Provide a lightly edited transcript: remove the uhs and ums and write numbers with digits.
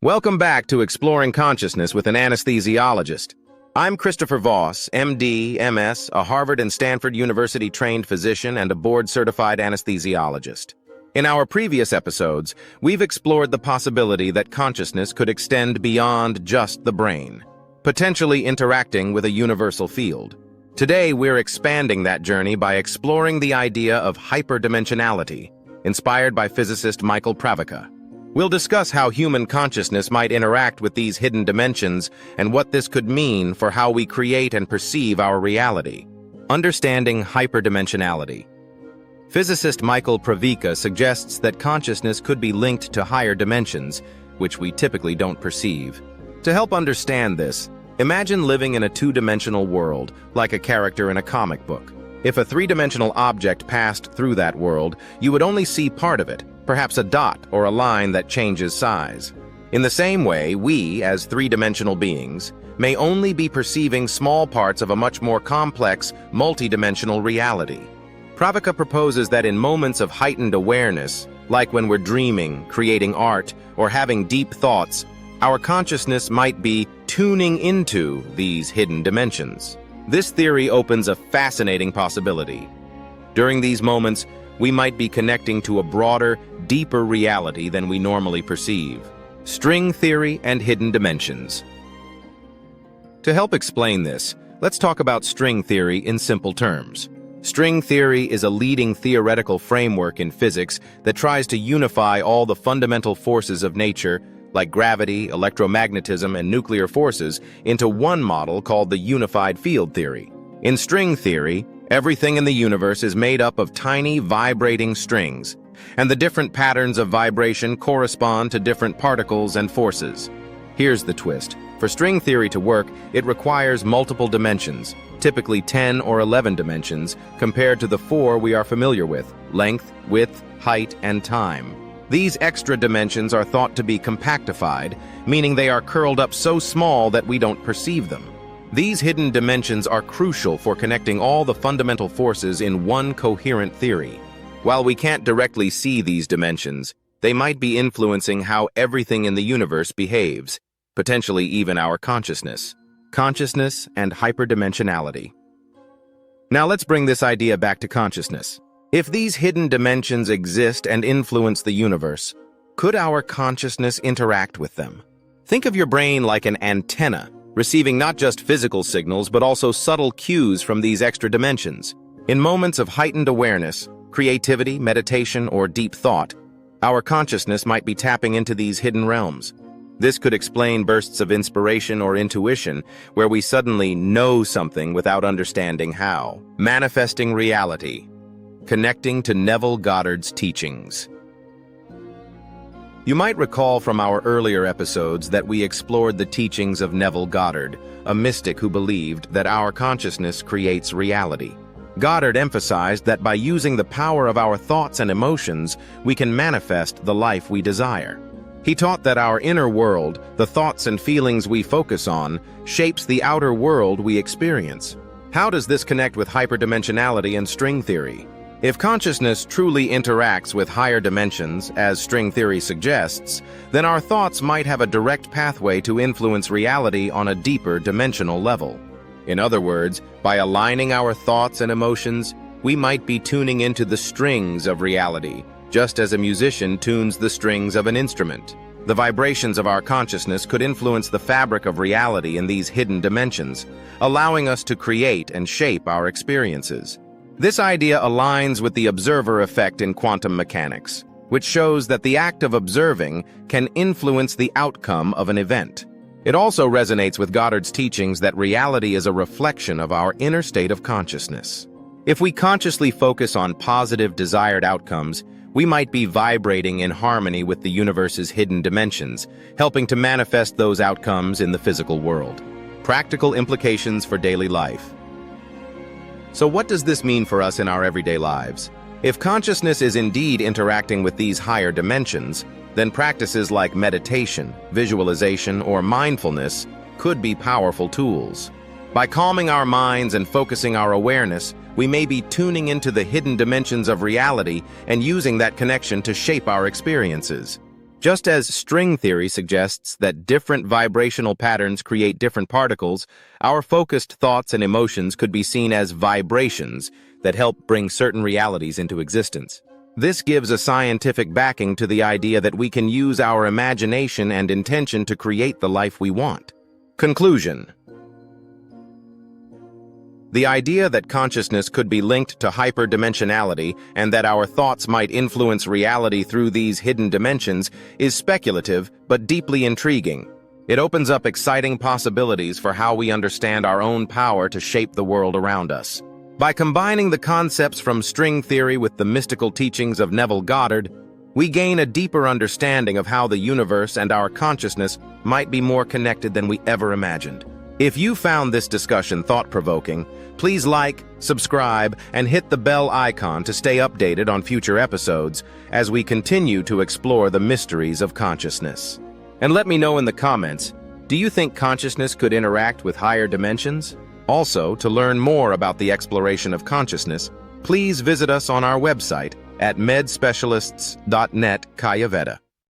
Welcome back to Exploring Consciousness with an Anesthesiologist. I'm Christopher Voss, MD, MS, a Harvard and Stanford University trained physician and a board-certified anesthesiologist. In our previous episodes, we've explored the possibility that consciousness could extend beyond just the brain, potentially interacting with a universal field. Today, we're expanding that journey by exploring the idea of hyperdimensionality, inspired by physicist Michael Pravica. We'll discuss how human consciousness might interact with these hidden dimensions and what this could mean for how we create and perceive our reality. Understanding hyperdimensionality. Physicist Michael Pravica suggests that consciousness could be linked to higher dimensions, which we typically don't perceive. To help understand this, imagine living in a two-dimensional world, like a character in a comic book. If a three-dimensional object passed through that world, you would only see part of it, perhaps a dot or a line that changes size. In the same way, we, as three-dimensional beings, may only be perceiving small parts of a much more complex, multi-dimensional reality. Pravica proposes that in moments of heightened awareness, like when we're dreaming, creating art, or having deep thoughts, our consciousness might be tuning into these hidden dimensions. This theory opens a fascinating possibility. During these moments, we might be connecting to a broader, deeper reality than we normally perceive. String theory and hidden dimensions. To help explain this, let's talk about string theory in simple terms. String theory is a leading theoretical framework in physics that tries to unify all the fundamental forces of nature, like gravity, electromagnetism, and nuclear forces, into one model called the unified field theory. In string theory, everything in the universe is made up of tiny, vibrating strings, and the different patterns of vibration correspond to different particles and forces. Here's the twist. For string theory to work, it requires multiple dimensions, typically 10 or 11 dimensions, compared to the 4 we are familiar with: length, width, height, and time. These extra dimensions are thought to be compactified, meaning they are curled up so small that we don't perceive them. These hidden dimensions are crucial for connecting all the fundamental forces in one coherent theory. While we can't directly see these dimensions, they might be influencing how everything in the universe behaves, potentially even our consciousness. Consciousness and hyperdimensionality. Now let's bring this idea back to consciousness. If these hidden dimensions exist and influence the universe, could our consciousness interact with them? Think of your brain like an antenna, receiving not just physical signals but also subtle cues from these extra dimensions. In moments of heightened awareness, creativity, meditation, or deep thought, our consciousness might be tapping into these hidden realms. This could explain bursts of inspiration or intuition, where we suddenly know something without understanding how. Manifesting reality. Connecting to Neville Goddard's teachings. You might recall from our earlier episodes that we explored the teachings of Neville Goddard, a mystic who believed that our consciousness creates reality. Goddard emphasized that by using the power of our thoughts and emotions, we can manifest the life we desire. He taught that our inner world, the thoughts and feelings we focus on, shapes the outer world we experience. How does this connect with hyperdimensionality and string theory? If consciousness truly interacts with higher dimensions, as string theory suggests, then our thoughts might have a direct pathway to influence reality on a deeper dimensional level. In other words, by aligning our thoughts and emotions, we might be tuning into the strings of reality, just as a musician tunes the strings of an instrument. The vibrations of our consciousness could influence the fabric of reality in these hidden dimensions, allowing us to create and shape our experiences. This idea aligns with the observer effect in quantum mechanics, which shows that the act of observing can influence the outcome of an event. It also resonates with Goddard's teachings that reality is a reflection of our inner state of consciousness. If we consciously focus on positive, desired outcomes, we might be vibrating in harmony with the universe's hidden dimensions, helping to manifest those outcomes in the physical world. Practical implications for daily life. So what does this mean for us in our everyday lives? If consciousness is indeed interacting with these higher dimensions, then practices like meditation, visualization, or mindfulness could be powerful tools. By calming our minds and focusing our awareness, we may be tuning into the hidden dimensions of reality and using that connection to shape our experiences. Just as string theory suggests that different vibrational patterns create different particles, our focused thoughts and emotions could be seen as vibrations that help bring certain realities into existence. This gives a scientific backing to the idea that we can use our imagination and intention to create the life we want. Conclusion. The idea that consciousness could be linked to hyperdimensionality and that our thoughts might influence reality through these hidden dimensions is speculative but deeply intriguing. It opens up exciting possibilities for how we understand our own power to shape the world around us. By combining the concepts from string theory with the mystical teachings of Neville Goddard, we gain a deeper understanding of how the universe and our consciousness might be more connected than we ever imagined. If you found this discussion thought-provoking, please like, subscribe, and hit the bell icon to stay updated on future episodes as we continue to explore the mysteries of consciousness. And let me know in the comments, do you think consciousness could interact with higher dimensions? Also, to learn more about the exploration of consciousness, please visit us on our website at medspecialists.net.